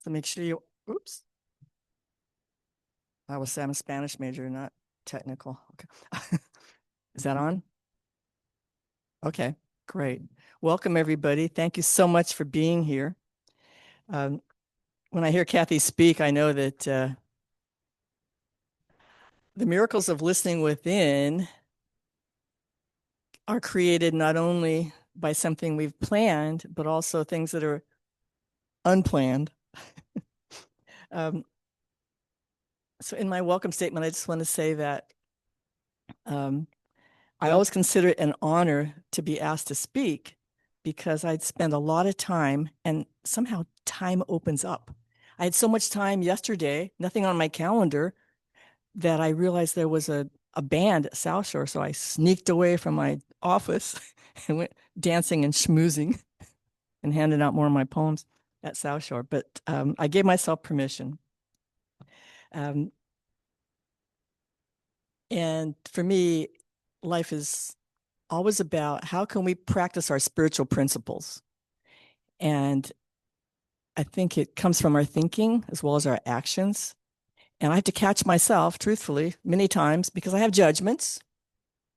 So make sure you, oops, I was, I'm a Spanish major, not technical. Okay. Is that on? Okay, great. Welcome, everybody. Thank you so much for being here. Um, when I hear Kathy speak, I know that the miracles of listening within are created not only by something we've planned, but also things that are unplanned. Um, so in my welcome statement, I just want to say that um, I always consider it an honor to be asked to speak because I'd spend a lot of time and somehow time opens up. I had so much time yesterday, nothing on my calendar, that I realized there was a band at South Shore. So I sneaked away from my office and went dancing and schmoozing and handing out more of my poems at South Shore. But I gave myself permission. Um, and for me, life is always about how can we practice our spiritual principles. And I think it comes from our thinking as well as our actions. And I have to catch myself, truthfully, many times because I have judgments.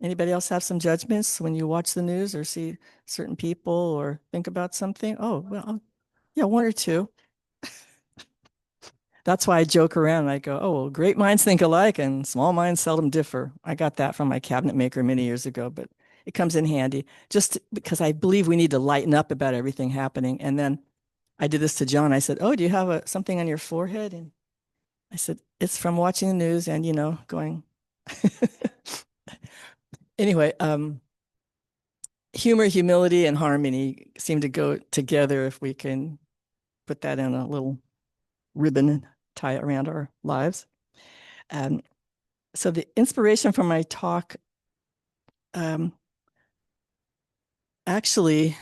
Anybody else have some judgments when you watch the news or see certain people or think about something? Oh, well, yeah, one or two. That's why I joke around and I go, oh, well, great minds think alike and small minds seldom differ. I got that from my cabinet maker many years ago, but it comes in handy just because I believe we need to lighten up about everything happening. And then I did this to John. I said, oh, do you have something on your forehead? And I said, it's from watching the news and, going. Anyway, humor, humility, and harmony seem to go together if we can put that in a little ribbon and tie it around our lives. Um, so the inspiration for my talk actually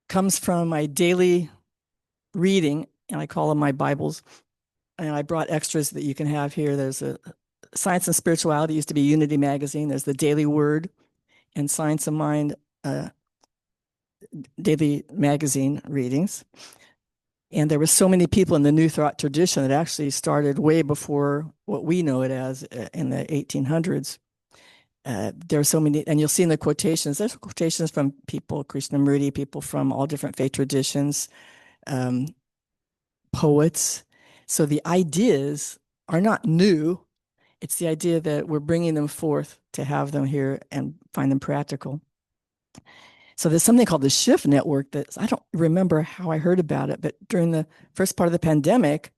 comes from my daily reading, and I call them my Bibles. And I brought extras that you can have here. There's a Science and Spirituality, used to be Unity Magazine. There's the Daily Word and Science of Mind daily magazine readings. And there were so many people in the New Thought tradition that actually started way before what we know it as in the 1800s. There are so many, and you'll see in the quotations, there's quotations from people, Krishnamurti, people from all different faith traditions, poets. So the ideas are not new. It's the idea that we're bringing them forth to have them here and find them practical. So there's something called the Shift Network that I don't remember how I heard about it, but during the first part of the pandemic,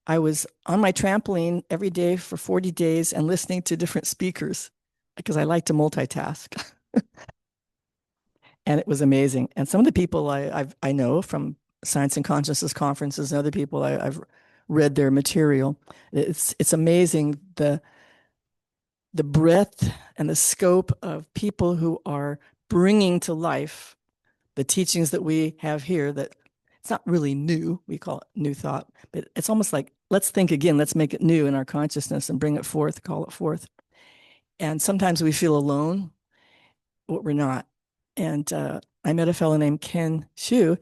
I was on my trampoline every day for 40 days and listening to different speakers because I like to multitask. And it was amazing. And some of the people I know from Science and Consciousness conferences and other people I've read their material. It's amazing the breadth and the scope of people who are bringing to life the teachings that we have here that it's not really new. We call it new thought, but it's almost like, let's think again, let's make it new in our consciousness and bring it forth, call it forth. And sometimes we feel alone, but we're not. And I met a fellow named Ken Shu,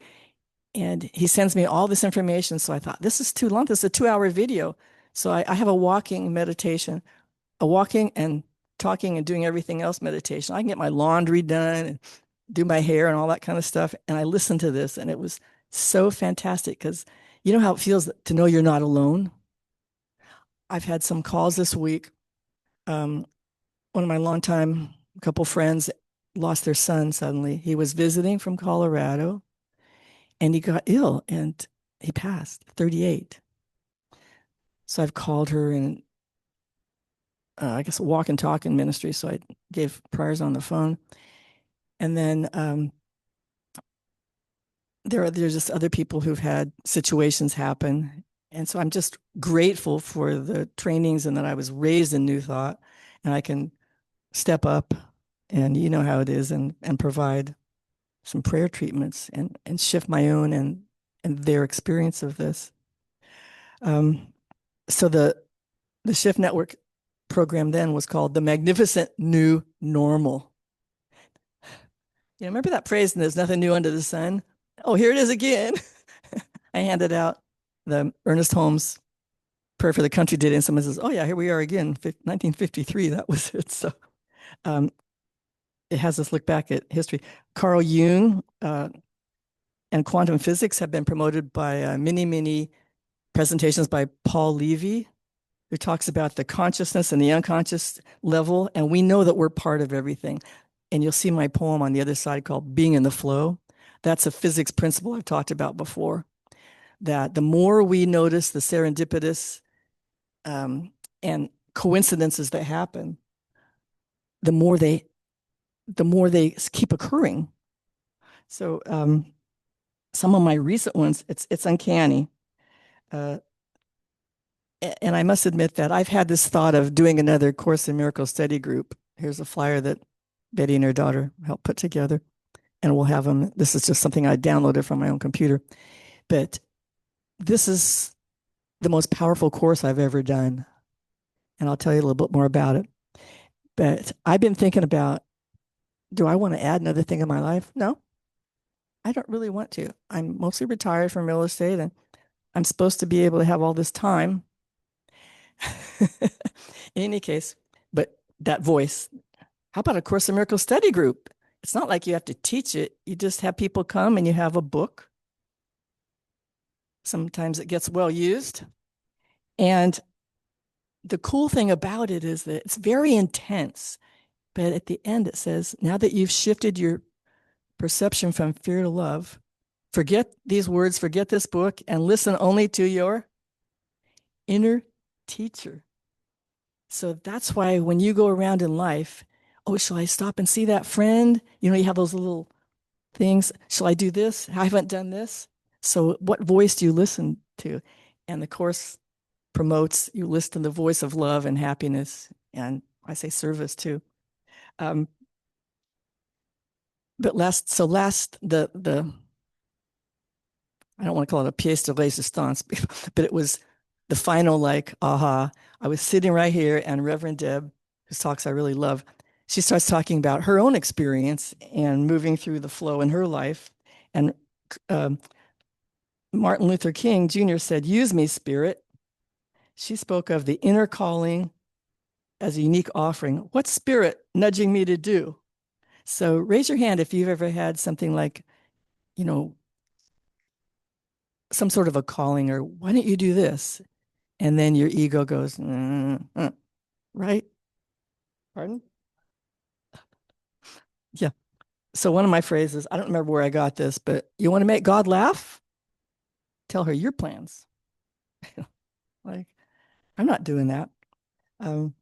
and he sends me all this information. So I thought, this is too long. This is a 2-hour video. So I have a walking meditation, a walking and talking and doing everything else meditation. I can get my laundry done and do my hair and all that kind of stuff. And I listened to this and it was so fantastic because you know how it feels to know you're not alone. I've had some calls this week. One of my longtime couple friends lost their son suddenly. He was visiting from Colorado and he got ill and he passed, 38. So I've called her and I guess walk and talk in ministry. So I gave prayers on the phone. And then there's just other people who've had situations happen. And so I'm just grateful for the trainings and that I was raised in New Thought and I can step up and you know how it is and provide some prayer treatments and shift my own and their experience of this. So the Shift Network program then was called the Magnificent New Normal. You remember that phrase, and there's nothing new under the sun? Oh, here it is again. I handed out the Ernest Holmes Prayer for the Country did, and someone says, "Oh yeah, here we are again, 1953." That was it. So um, it has us look back at history. Carl Jung and quantum physics have been promoted by many presentations by Paul Levy, who talks about the consciousness and the unconscious level, and we know that we're part of everything. And you'll see my poem on the other side called "Being in the Flow." That's a physics principle I've talked about before. That the more we notice the serendipitous and coincidences that happen, the more they keep occurring. So some of my recent ones, it's uncanny. Uh, and I must admit that I've had this thought of doing another Course in Miracles study group. Here's a flyer that Betty and her daughter helped put together, and we'll have them. This is just something I downloaded from my own computer, but this is the most powerful course I've ever done, and I'll tell you a little bit more about it. But I've been thinking about, do I want to add another thing in my life? No, I don't really want to. I'm mostly retired from real estate, and I'm supposed to be able to have all this time. In any case, but that voice, how about a Course in Miracles study group? It's not like you have to teach it. You just have people come and you have a book. Sometimes it gets well used. And the cool thing about it is that it's very intense. But at the end, it says, now that you've shifted your perception from fear to love, forget these words, forget this book, and listen only to your inner teacher. So that's why when you go around in life, oh, shall I stop and see that friend? You know, you have those little things. Shall I do this? I haven't done this. So what voice do you listen to? And the Course promotes you listen to the voice of love and happiness, and I say service too. Um, but the I don't want to call it a pièce de résistance, but it was the final like aha. I was sitting right here, and Reverend Deb, whose talks I really love, she starts talking about her own experience and moving through the flow in her life. And um, Martin Luther King Jr. said, "Use me, Spirit." She spoke of the inner calling as a unique offering. What's Spirit nudging me to do? So raise your hand if you've ever had something like, you know, some sort of a calling, or why don't you do this? And then your ego goes, right? Pardon? Yeah. So one of my phrases, I don't remember where I got this, but you want to make God laugh? Tell her your plans. Like, I'm not doing that. Um,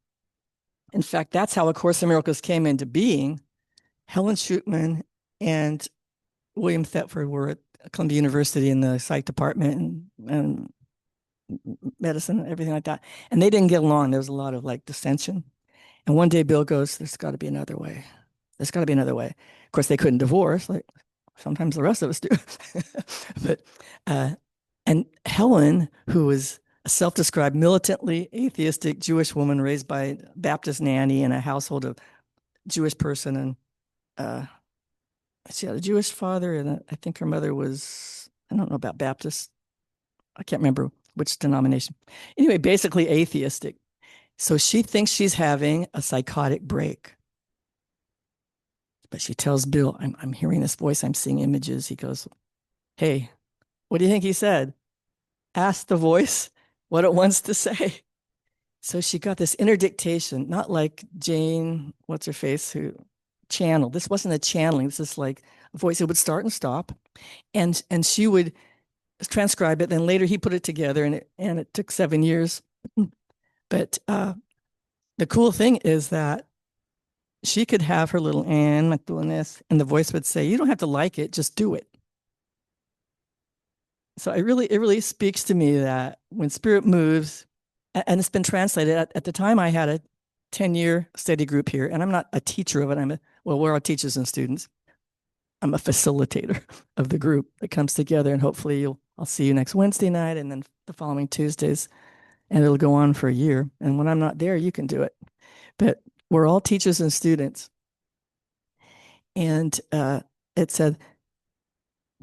in fact, that's how A Course in Miracles came into being. Helen Schuchman and William Thetford were at Columbia University in the psych department and medicine and everything like that. And they didn't get along. There was a lot of like dissension. And one day Bill goes, there's got to be another way. There's got to be another way. Of course, they couldn't divorce, like sometimes the rest of us do. But, and Helen, who was a self-described militantly atheistic Jewish woman raised by a Baptist nanny in a household of Jewish person, and she had a Jewish father, and I think her mother was, I don't know about Baptist. I can't remember which denomination. Anyway, basically atheistic. So she thinks she's having a psychotic break. But she tells Bill, I'm hearing this voice, I'm seeing images. He goes, hey, what do you think he said? Ask the voice what it wants to say. So she got this inner dictation, not like Jane, what's her face, who channeled. This wasn't a channeling. This is like a voice. It would start and stop. And she would transcribe it. Then later he put it together, and it took 7 years. But the cool thing is that she could have her little Anne doing this, and the voice would say, you don't have to like it, just do it. So it really speaks to me that when spirit moves, and it's been translated at the time, I had a 10-year study group here, and I'm not a teacher of it. Well, we're all teachers and students. I'm a facilitator of the group that comes together, and hopefully I'll see you next Wednesday night, and then the following Tuesdays, and it'll go on for a year. And when I'm not there, you can do it. But we're all teachers and students. And it said,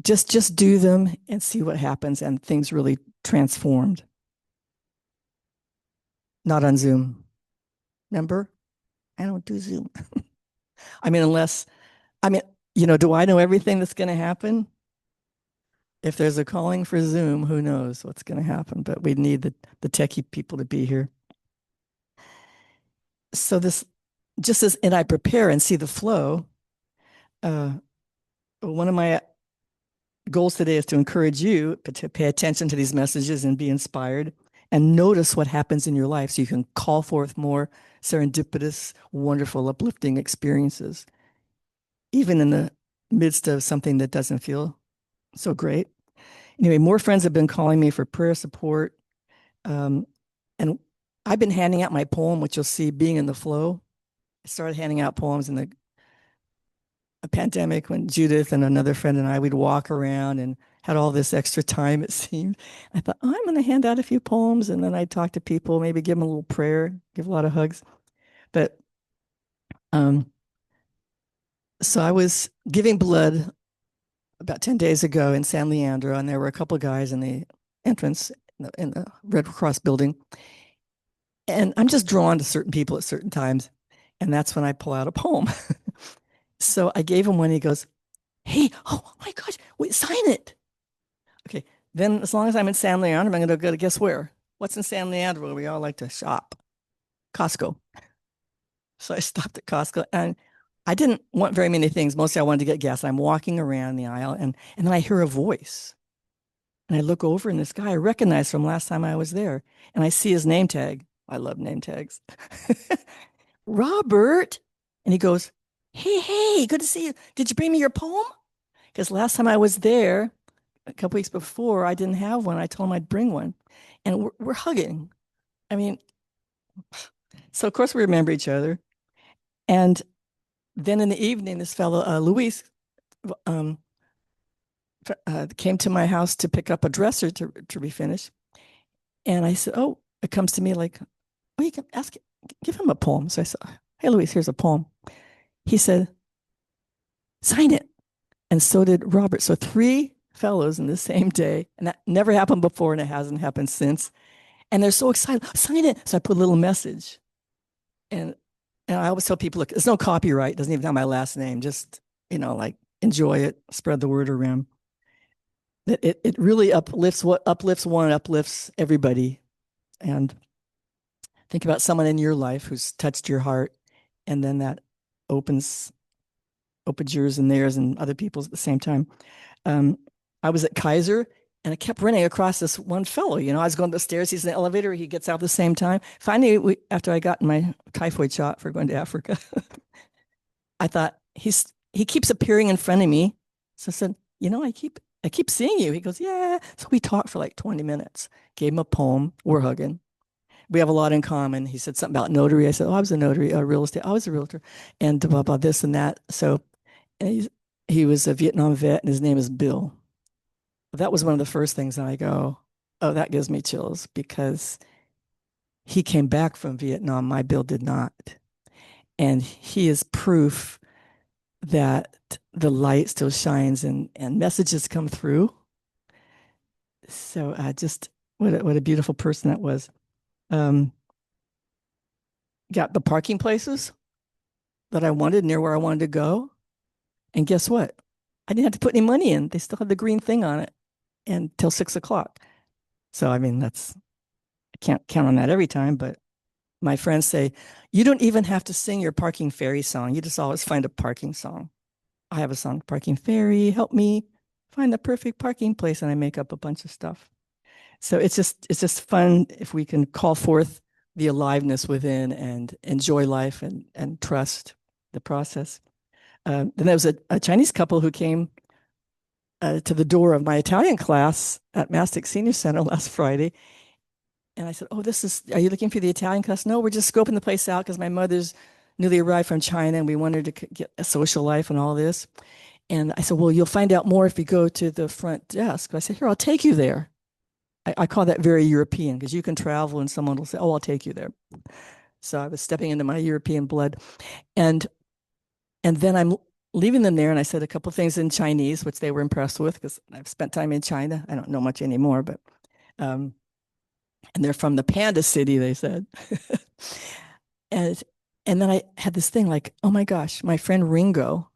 just do them and see what happens, and things really transformed. Not on Zoom. Remember? I don't do Zoom. I mean, unless I mean, do I know everything that's going to happen? If there's a calling for Zoom, who knows what's going to happen? But we need the techie people to be here. So this just as and I prepare and see the flow. Uh, One of my goals today is to encourage you to pay attention to these messages and be inspired and notice what happens in your life so you can call forth more serendipitous, wonderful, uplifting experiences, even in the midst of something that doesn't feel so great. Anyway, more friends have been calling me for prayer support. Um, and I've been handing out my poem, which you'll see being in the flow. I started handing out poems in the a pandemic when Judith and another friend and I would walk around and had all this extra time, it seemed. I thought, oh, I'm going to hand out a few poems, and then I'd talk to people, maybe give them a little prayer, give a lot of hugs. But um, so I was giving blood about 10 days ago in San Leandro, and there were a couple of guys in the entrance in the Red Cross building. And I'm just drawn to certain people at certain times. And that's when I pull out a poem. So I gave him one. He goes, hey, oh my gosh, wait, sign it. Okay. Then as long as I'm in San Leandro, I'm going to go to guess where? What's in San Leandro where we all like to shop? Costco. So I stopped at Costco and I didn't want very many things. Mostly I wanted to get gas. I'm walking around the aisle and then I hear a voice. And I look over and this guy I recognize from last time I was there. And I see his name tag. I love name tags. Robert. And he goes, hey, good to see you. Did you bring me your poem? Because last time I was there, a couple weeks before, I didn't have one. I told him I'd bring one. And we're hugging. I mean, so of course we remember each other. And then in the evening, this fellow, Luis, um, came to my house to pick up a dresser to refinish. And I said, oh, it comes to me like, oh, you can ask, give him a poem. So I said, hey, Luis, here's a poem. He said, sign it. And so did Robert. So three fellows in the same day. And that never happened before and it hasn't happened since. And they're so excited. Sign it. So I put a little message. And and I always tell people, look, there's no copyright. It doesn't even have my last name. Just, like enjoy it, spread the word around. That it really uplifts what uplifts one, uplifts everybody. And think about someone in your life who's touched your heart, and then that opens opens yours and theirs and other people's at the same time. Um, I was at Kaiser and I kept running across this one fellow. I was going up the stairs. He's in the elevator. He gets out at the same time. Finally, after I got my typhoid shot for going to Africa, I thought he keeps appearing in front of me. So I said, I keep seeing you. He goes, yeah. So we talked for like 20 minutes. Gave him a poem. We're hugging. We have a lot in common. He said something about notary. I said, oh, I was a notary, real estate. I was a realtor, and blah blah this and that. So and he was a Vietnam vet, and his name is Bill. That was one of the first things that I go, oh, that gives me chills because he came back from Vietnam. My Bill did not. And he is proof that the light still shines and messages come through. So just what a beautiful person that was. Um, got the parking places that I wanted near where I wanted to go. And guess what? I didn't have to put any money in. They still had the green thing on it until 6 o'clock. So, I mean, I can't count on that every time, but my friends say, you don't even have to sing your parking fairy song. You just always find a parking song. I have a song, Parking Fairy, help me find the perfect parking place. And I make up a bunch of stuff. So it's just fun if we can call forth the aliveness within and enjoy life and trust the process. Then there was a Chinese couple who came to the door of my Italian class at Mastic Senior Center last Friday. And I said, oh, are you looking for the Italian class? No, we're just scoping the place out because my mother's newly arrived from China and we wanted to get a social life and all this. And I said, well, you'll find out more if you go to the front desk. I said, here, I'll take you there. I call that very European because you can travel and someone will say, oh, I'll take you there. So I was stepping into my European blood. And then I'm leaving them there, and I said a couple things in Chinese, which they were impressed with because I've spent time in China. I don't know much anymore, but um, and they're from the Panda City, they said. and and then I had this thing like, oh my gosh, my friend Ringo,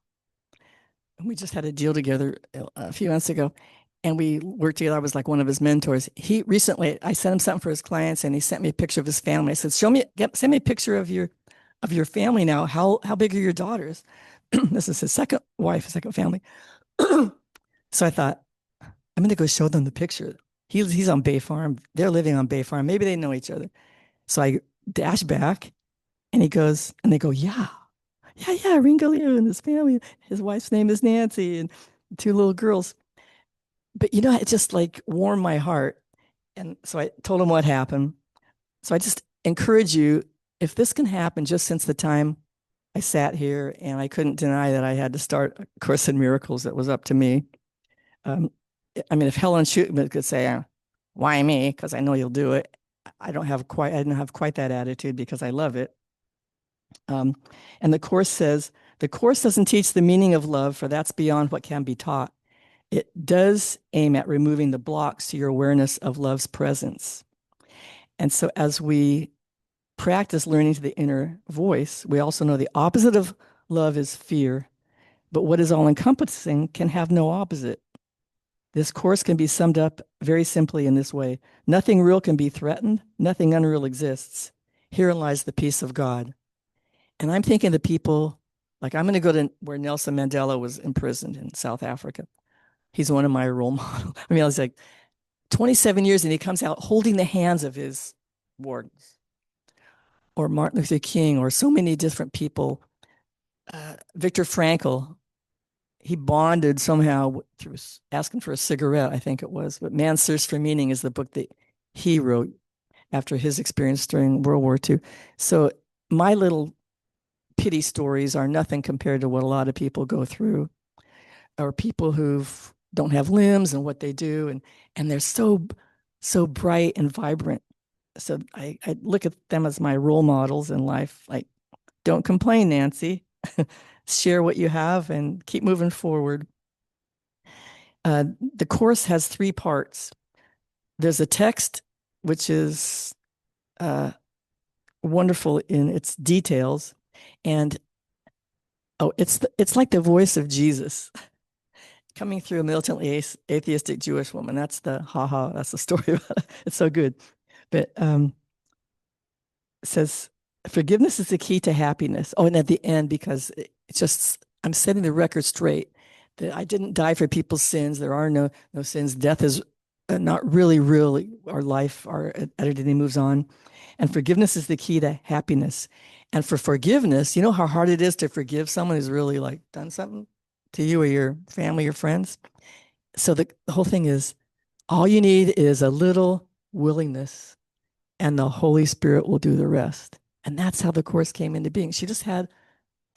we just had a deal together a few months ago, and we worked together. I was like one of his mentors. He recently, I sent him something for his clients, and he sent me a picture of his family. I said, send me a picture of your family now. How big are your daughters? This is his second wife, his second family. So I thought, I'm going to go show them the picture. He's on Bay Farm. They're living on Bay Farm. Maybe they know each other. So I dash back, and he goes, and they go, yeah, Ringo Liu and his family. His wife's name is Nancy, and two little girls. But it just like warmed my heart. And so I told him what happened. So I just encourage you, if this can happen just since the time I sat here and I couldn't deny that I had to start A Course in Miracles, that was up to me. Um, I mean, if Helen Schuteman could say, why me? Because I know you'll do it. I don't have quite, I didn't have quite that attitude because I love it. And the Course says, the Course doesn't teach the meaning of love, for that's beyond what can be taught. It does aim at removing the blocks to your awareness of love's presence. And so as we practice learning to the inner voice, we also know the opposite of love is fear, but what is all encompassing can have no opposite. This course can be summed up very simply in this way. Nothing real can be threatened. Nothing unreal exists. Herein lies the peace of God. And I'm thinking the people, like I'm going to go to where Nelson Mandela was imprisoned in South Africa. He's one of my role models. I mean, I was like 27 years and he comes out holding the hands of his wardens, or Martin Luther King, or so many different people. Viktor Frankl, he bonded somehow through asking for a cigarette, I think it was. But Man's Search for Meaning is the book that he wrote after his experience during World War II. So my little pity stories are nothing compared to what a lot of people go through, or people who don't have limbs and what they do, and they're so bright and vibrant. So I look at them as my role models in life. Like, don't complain, Nancy. Share what you have and keep moving forward. The course has 3 parts. There's a text, which is wonderful in its details, and it's like the voice of Jesus coming through a militantly atheistic Jewish woman. That's the that's the story about it. It's so good. But it says, forgiveness is the key to happiness. Oh, and at the end, because it's just, I'm setting the record straight that I didn't die for people's sins. There are no sins. Death is not really our life, our identity moves on. And forgiveness is the key to happiness. And for forgiveness, you know how hard it is to forgive someone who's really like done something to you or your family or friends. So the whole thing is, all you need is a little willingness, and the Holy Spirit will do the rest. And that's how the course came into being. She just had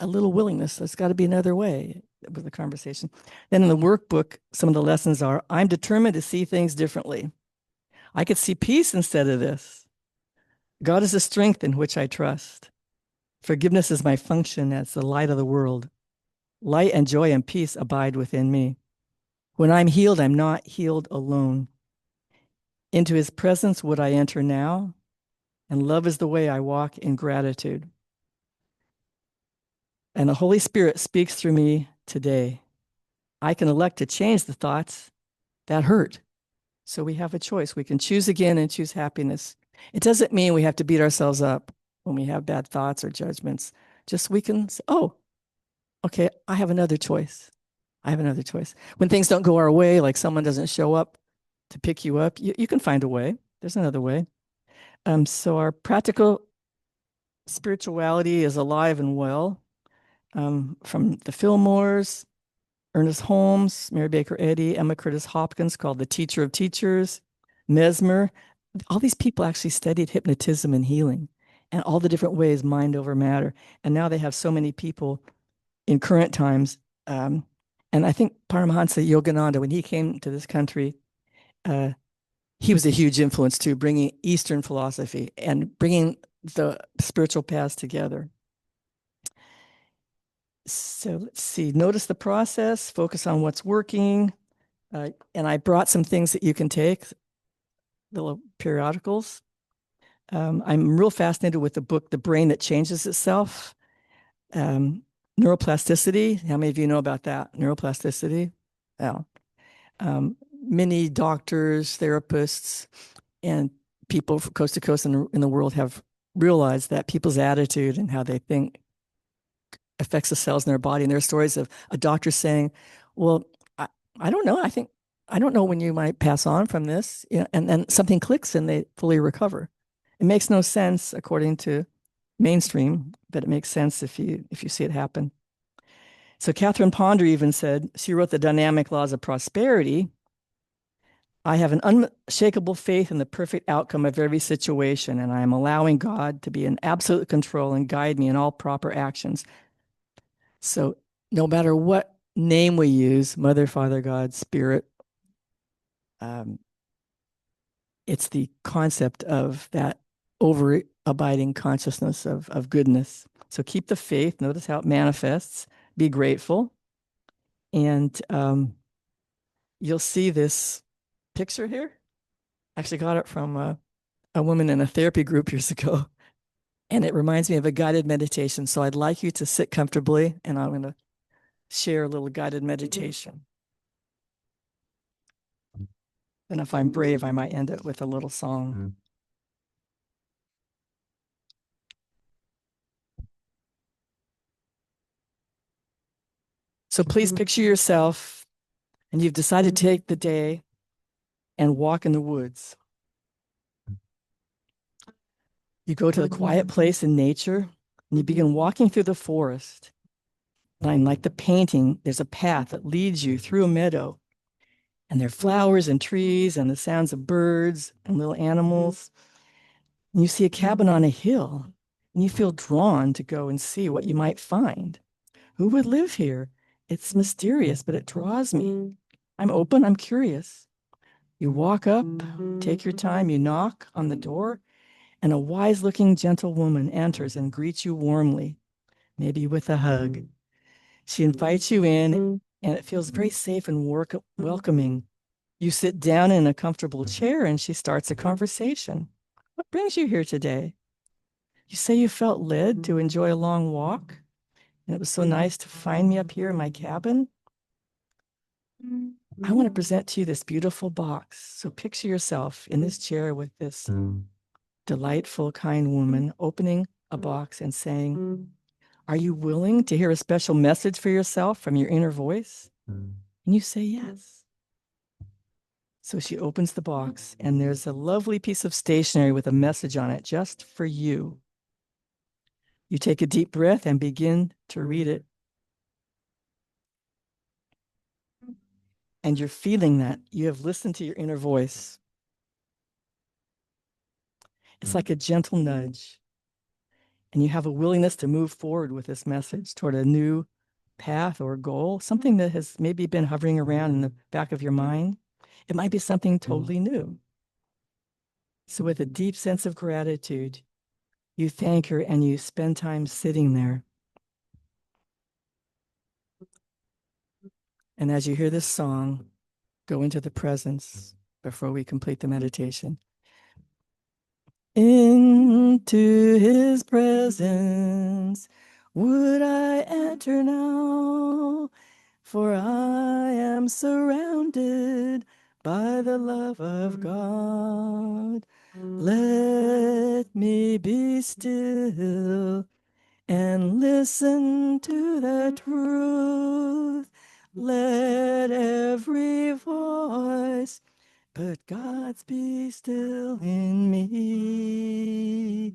a little willingness. There's got to be another way with the conversation. Then in the workbook, some of the lessons are, I'm determined to see things differently. I could see peace instead of this. God is the strength in which I trust. Forgiveness is my function as the light of the world. Light and joy and peace abide within me. When I'm healed, I'm not healed alone. Into his presence would I enter now, and love is the way I walk in gratitude. And the Holy Spirit speaks through me today. I can elect to change the thoughts that hurt. So we have a choice. We can choose again and choose happiness. It doesn't mean we have to beat ourselves up when we have bad thoughts or judgments. Just we can say, oh, okay, I have another choice. I have another choice. When things don't go our way, like someone doesn't show up to pick you up, you can find a way. There's another way. So our practical spirituality is alive and well. From the Fillmores, Ernest Holmes, Mary Baker Eddy, Emma Curtis Hopkins, called the teacher of teachers, Mesmer. All these people actually studied hypnotism and healing and all the different ways, mind over matter. And now they have so many people in current times. And I think Paramahansa Yogananda, when he came to this country, he was a huge influence too, bringing Eastern philosophy and bringing the spiritual paths together. So let's see, notice the process, focus on what's working. And I brought some things that you can take, little periodicals. I'm real fascinated with the book, The Brain That Changes Itself. Neuroplasticity. How many of you know about that? Neuroplasticity. Yeah. Many doctors, therapists, and people from coast to coast in the world have realized that people's attitude and how they think affects the cells in their body. And there are stories of a doctor saying, well, I, I don't know. I don't know when you might pass on from this. You know, and then something clicks and they fully recover. It makes no sense according to mainstream, but it makes sense if you see it happen. So Catherine Ponder even said, she wrote The Dynamic Laws of Prosperity. I have an unshakable faith in the perfect outcome of every situation, and I am allowing God to be in absolute control and guide me in all proper actions. So no matter what name we use, Mother, Father, God, Spirit, um, it's the concept of that over abiding consciousness of goodness. So keep the faith. Notice how it manifests. Be grateful. And you'll see this picture here. I actually got it from a woman in a therapy group years ago. And it reminds me of a guided meditation. So I'd like you to sit comfortably, and I'm going to share a little guided meditation. And if I'm brave, I might end it with a little song. So please picture yourself, and you've decided to take the day and walk in the woods. You go to a quiet place in nature, and you begin walking through the forest. And like the painting, there's a path that leads you through a meadow. And there are flowers and trees and the sounds of birds and little animals. And you see a cabin on a hill, and you feel drawn to go and see what you might find. Who would live here? It's mysterious, but it draws me. I'm open, I'm curious. You walk up, take your time, you knock on the door, and a wise looking, gentle woman enters and greets you warmly, maybe with a hug. She invites you in, and it feels very safe and welcoming. You sit down in a comfortable chair, and she starts a conversation. What brings you here today? You say you felt led to enjoy a long walk, and it was so nice to find me up here in my cabin. I want to present to you this beautiful box. So picture yourself in this chair with this delightful, kind woman opening a box and saying, are you willing to hear a special message for yourself from your inner voice? And you say yes. So she opens the box, and there's a lovely piece of stationery with a message on it just for you. You take a deep breath and begin to read it. And you're feeling that you have listened to your inner voice. It's like a gentle nudge. And you have a willingness to move forward with this message toward a new path or goal, something that has maybe been hovering around in the back of your mind. It might be something totally new. So with a deep sense of gratitude, you thank her and you spend time sitting there. And as you hear this song, go into the presence before we complete the meditation. Into his presence would I enter now, for I am surrounded by the love of God. Let me be still and listen to the truth. Let every voice but God's be still in me.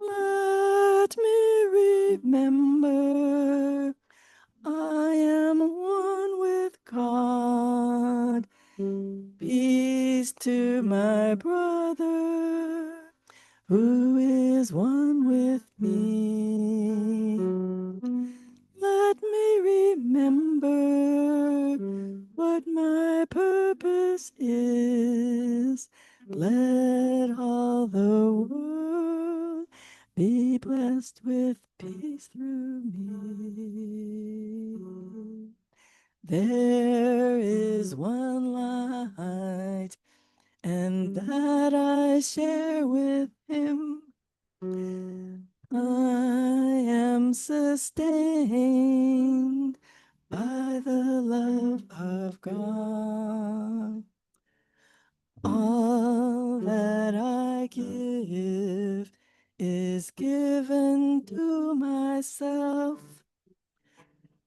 Let me remember I am one with God. Peace to my brother who is one with me. Let me remember what my purpose is. Let all the world be be blessed with peace through me. There is one light, and that I share with him. I am sustained by the love of God. All that I give is given to myself.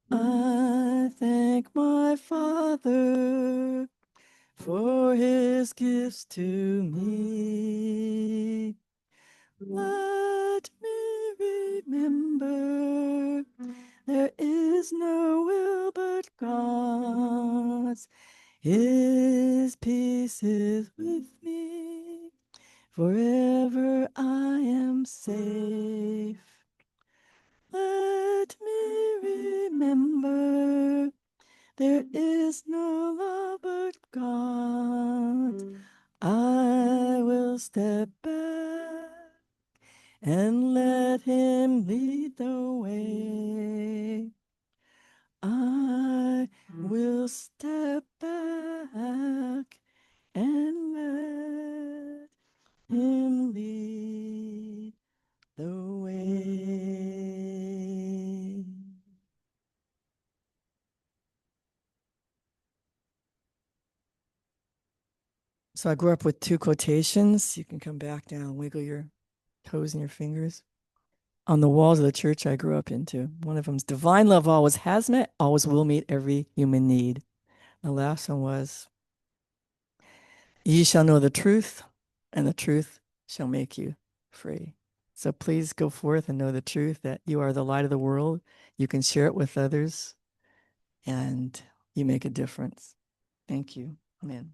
I thank my Father for his gifts to me. Let me remember there is no will but God's. His peace is with me. Forever I am safe. Let me remember there is no love but God. I will step back and let him lead the way. I will step back and let him lead the way. So I grew up with two quotations. You can come back now and wiggle your toes and your fingers. On the walls of the church I grew up into. One of them's divine love always has met, always will meet every human need. The last one was, ye shall know the truth, and the truth shall make you free. So please go forth and know the truth that you are the light of the world. You can share it with others, and you make a difference. Thank you. Amen.